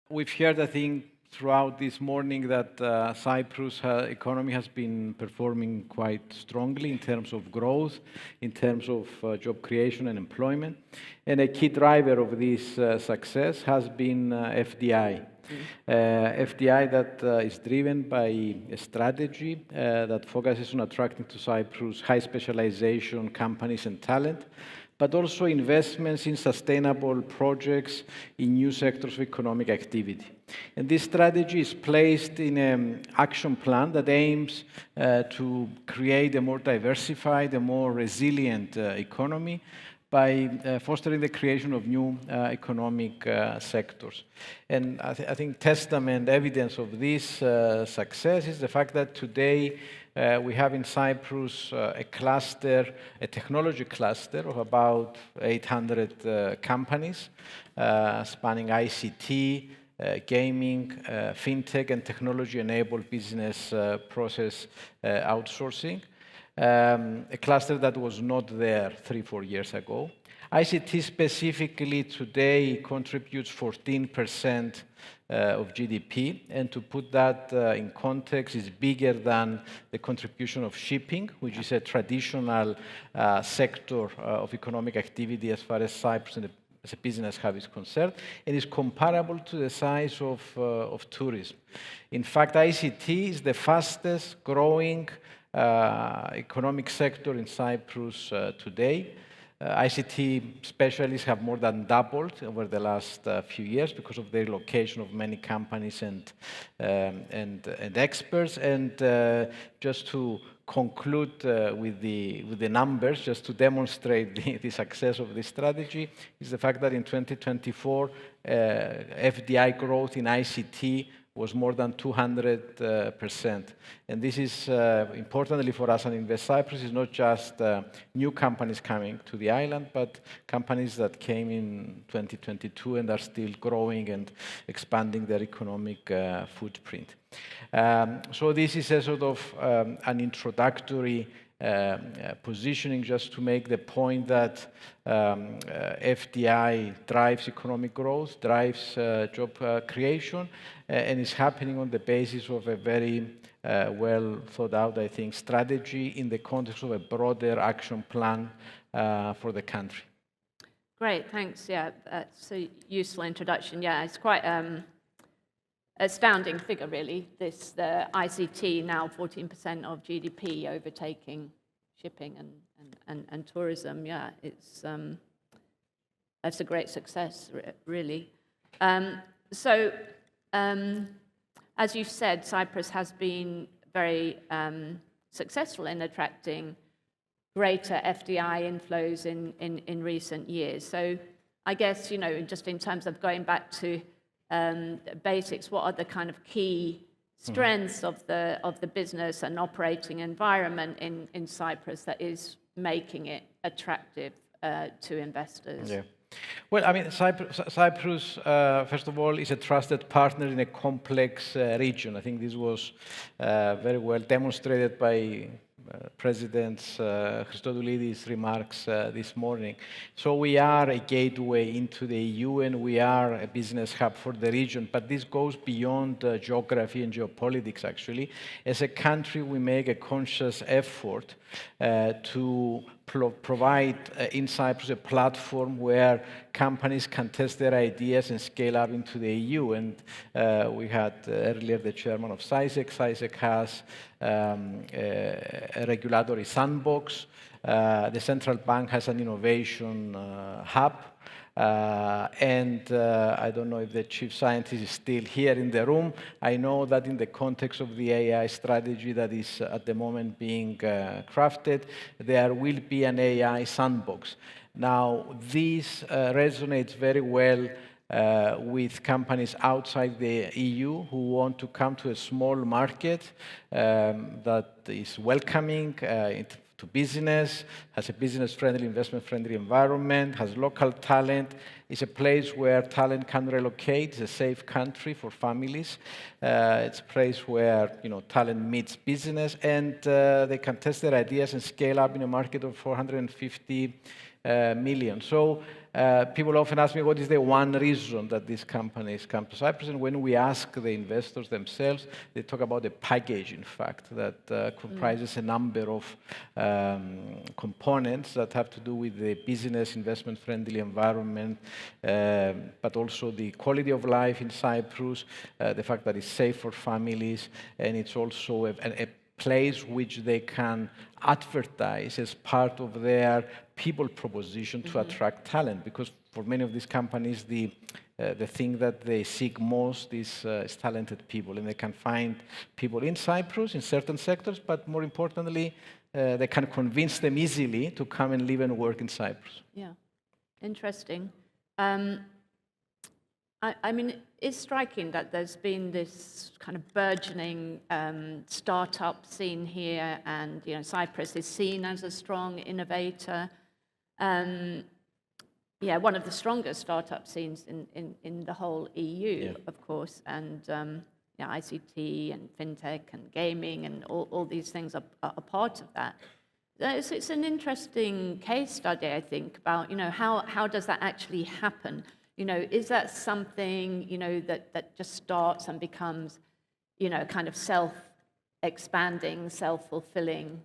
We've heard, I think, throughout this morning that Cyprus economy has been performing quite strongly in terms of growth, in terms of job creation and employment. And a key driver of this success has been FDI. FDI that is driven by a strategy that focuses on attracting to Cyprus high specialization companies and talent, but also investments in sustainable projects in new sectors of economic activity. And this strategy is placed in an action plan that aims to create a more diversified, a more resilient economy by fostering the creation of new economic sectors. And I think testament, evidence of this success is the fact that today we have in Cyprus a cluster, a technology cluster of about 800 companies spanning ICT, gaming, fintech, and technology-enabled business process outsourcing. A cluster that was not there 3-4 years ago. ICT specifically today contributes 14% of GDP, and to put that in context, is bigger than the contribution of shipping, which is a traditional sector of economic activity as far as Cyprus as a business hub is concerned, and is comparable to the size of tourism. In fact, ICT is the fastest growing economic sector in Cyprus today. ICT specialists have more than doubled over the last few years because of the relocation of many companies and experts. And just to conclude with the numbers, just to demonstrate the success of this strategy, is the fact that in 2024, FDI growth in ICT was more than 200%. And this is, importantly for us and Invest Cyprus, is not just new companies coming to the island, but companies that came in 2022 and are still growing and expanding their economic footprint. So this is a sort of an introductory positioning just to make the point that FDI drives economic growth, drives job creation, and is happening on the basis of a very well thought out, I think, strategy in the context of a broader action plan for the country. Great, thanks. Yeah, that's a useful introduction. Yeah, it's quite astounding figure, really. The ICT now 14% of GDP, overtaking shipping and tourism. Yeah, that's a great success, really. As you said, Cyprus has been very successful in attracting greater FDI inflows in recent years. So I guess, just in terms of going back to basics, what are the kind of key strengths of the business and operating environment in Cyprus that is making it attractive to investors? Yeah. Well, I mean, Cyprus, first of all, is a trusted partner in a complex region. I think this was very well demonstrated by President Christodoulidis' remarks this morning. So we are a gateway into the EU, and we are a business hub for the region. But this goes beyond geography and geopolitics, actually. As a country, we make a conscious effort to provide in Cyprus a platform where companies can test their ideas and scale up into the EU. And we had earlier the chairman of CISEC. CISEC has a regulatory sandbox. The central bank has an innovation hub. And I don't know if the chief scientist is still here in the room. I know that in the context of the AI strategy that is at the moment being crafted, there will be an AI sandbox. Now, this resonates very well with companies outside the EU who want to come to a small market that is welcoming to business, has a business-friendly, investment-friendly environment, has local talent, is a place where talent can relocate, it's a safe country for families, it's a place where talent meets business, and they can test their ideas and scale up in a market of 450 million. So people often ask me, what is the one reason that these companies come to Cyprus? And when we ask the investors themselves, they talk about the package, in fact, that comprises a number of components that have to do with the business, investment-friendly environment, but also the quality of life in Cyprus, the fact that it's safe for families, and it's also a place which they can advertise as part of their people proposition to attract talent. Because for many of these companies, the thing that they seek most is talented people, and they can find people in Cyprus in certain sectors, but more importantly, they can convince them easily to come and live and work in Cyprus. Yeah, interesting. I mean, it's striking that there's been this kind of burgeoning startup scene here, and Cyprus is seen as a strong innovator. Yeah, one of the strongest startup scenes in the whole EU, of course, and ICT and fintech and gaming and all these things are part of that. It's an interesting case study, I think, about how does that actually happen? Is that something that just starts and becomes kind of self-expanding, self-fulfilling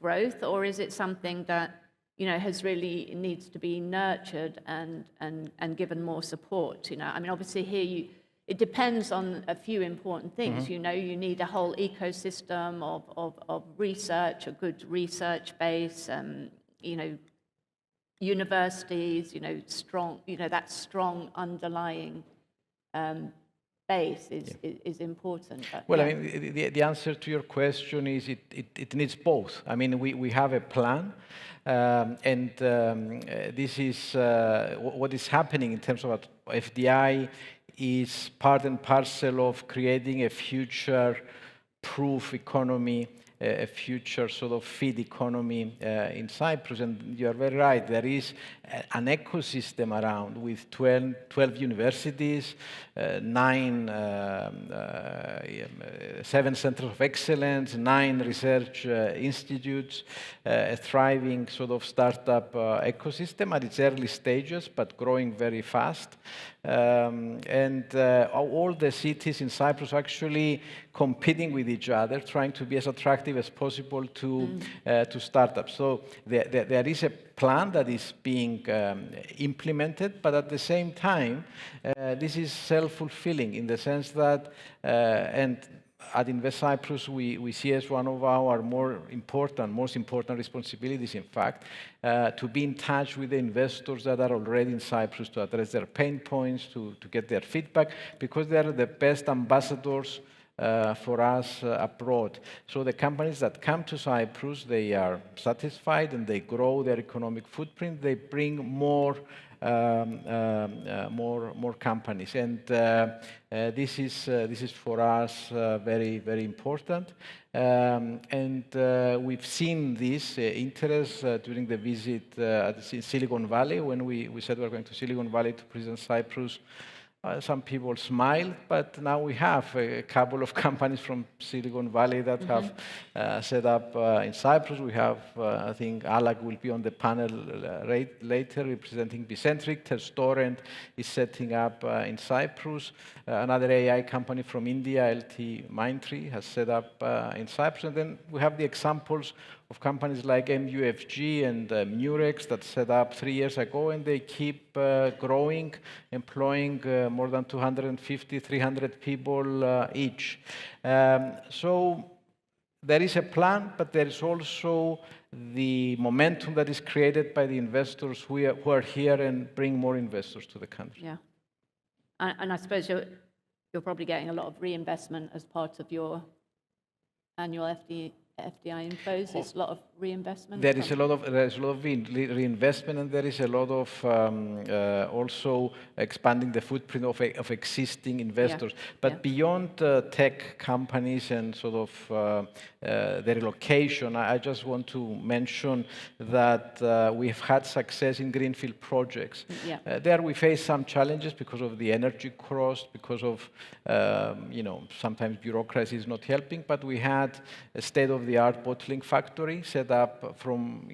growth, or is it something that has really needs to be nurtured and given more support? I mean, obviously here it depends on a few important things. You need a whole ecosystem of research, a good research base, universities, strong, that strong underlying base is important. But, well, I mean, the answer to your question is it needs both. I mean, we have a plan, and this is what is happening in terms of FDI is part and parcel of creating a future-proof economy, a future sort of feed economy in Cyprus. And you are very right, there is an ecosystem around with 12 universities, 7 centers of excellence, 9 research institutes, a thriving sort of startup ecosystem at its early stages, but growing very fast. And all the cities in Cyprus actually competing with each other, trying to be as attractive as possible to startups. So there is a plan that is being implemented, but at the same time, this is self-fulfilling in the sense that, and at Invest Cyprus, we see as one of our most important responsibilities, in fact, to be in touch with the investors that are already in Cyprus, to address their pain points, to get their feedback, because they are the best ambassadors for us abroad. So the companies that come to Cyprus, they are satisfied and they grow their economic footprint. They bring more companies, and this is for us very, very important. And we've seen this interest during the visit at Silicon Valley when we said we were going to Silicon Valley to present Cyprus. Some people smiled, but now we have a couple of companies from Silicon Valley that have set up in Cyprus. We have, I think, Alag will be on the panel later, representing Bicentric. Terstorrent is setting up in Cyprus. Another AI company from India, LT Mindtree, has set up in Cyprus. And then we have the examples of companies like MUFG and Murex that set up 3 years ago, and they keep growing, employing more than 250, 300 people each. So there is a plan, but there is also the momentum that is created by the investors who are here and bring more investors to the country. Yeah, and I suppose you're probably getting a lot of reinvestment as part of your annual FDI inflows. There's a lot of reinvestment. There is a lot of reinvestment, and there is a lot of also expanding the footprint of existing investors. But beyond tech companies and sort of the relocation, I just want to mention that we've had success in greenfield projects. There we face some challenges because of the energy cost, because of sometimes bureaucracy is not helping. But we had a state-of-the-art state-of-the-art bottling factory set up from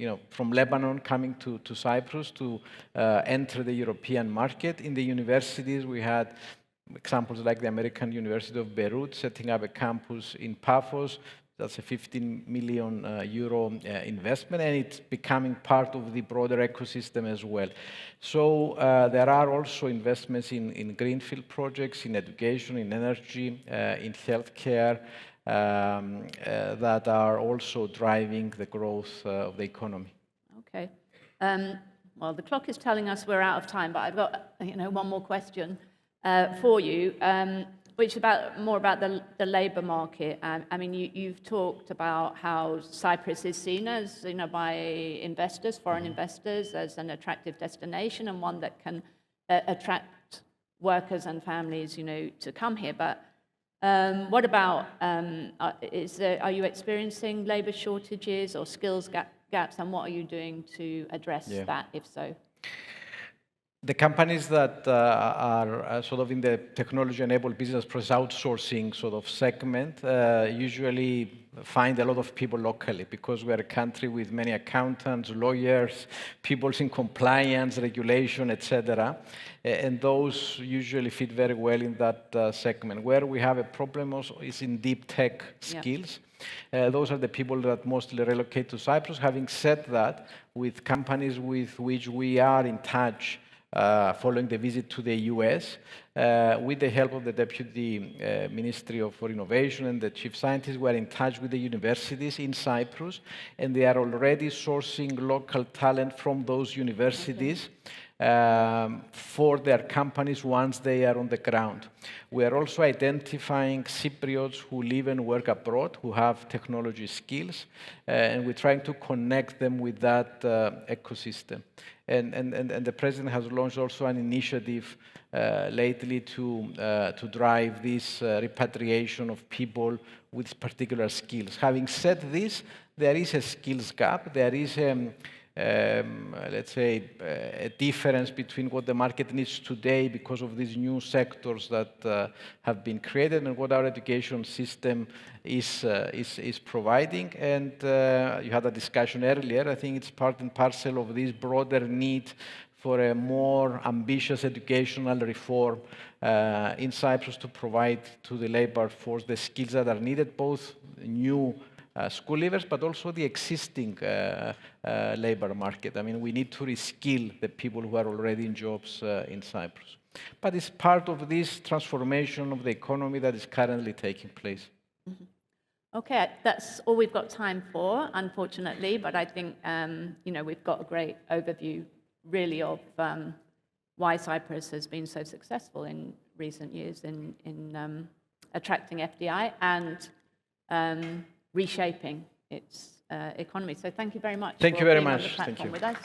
Lebanon coming to Cyprus to enter the European market. In the universities, we had examples like the American University of Beirut setting up a campus in Paphos. That's a 15 million euro investment, and it's becoming part of the broader ecosystem as well. So there are also investments in greenfield projects, in education, in energy, in healthcare, that are also driving the growth of the economy. Okay. Well, the clock is telling us we're out of time, but I've got one more question for you. Which is more about the labour market. I mean, you've talked about how Cyprus is seen as, by investors, foreign investors, as an attractive destination and one that can attract workers and families, to come here. But what about, are you experiencing labour shortages or skills gaps, and what are you doing to address that, if so? The companies that are sort of in the technology-enabled business process outsourcing sort of segment usually find a lot of people locally, because we're a country with many accountants, lawyers, people in compliance, regulation, etc. And those usually fit very well in that segment. Where we have a problem also is in deep tech skills. Those are the people that mostly relocate to Cyprus. Having said that, with companies with which we are in touch, following the visit to the US, with the help of the Deputy Ministry for Innovation and the Chief Scientist, we are in touch with the universities in Cyprus, and they are already sourcing local talent from those universities for their companies once they are on the ground. We are also identifying Cypriots who live and work abroad, who have technology skills, and we're trying to connect them with that ecosystem. And the President has launched also an initiative lately to drive this repatriation of people with particular skills. Having said this, there is a skills gap. There is let's say, a difference between what the market needs today because of these new sectors that have been created and what our education system is providing. And you had a discussion earlier. I think it's part and parcel of this broader need for a more ambitious educational reform in Cyprus to provide to the labor force the skills that are needed, both new school leavers, but also the existing labor market. I mean, we need to reskill the people who are already in jobs in Cyprus. But it's part of this transformation of the economy that is currently taking place. Mm-hmm. Okay, that's all we've got time for, unfortunately, but I think, we've got a great overview, really, of why Cyprus has been so successful in recent years in attracting FDI and reshaping its economy. So thank you very much for being on the platform with us.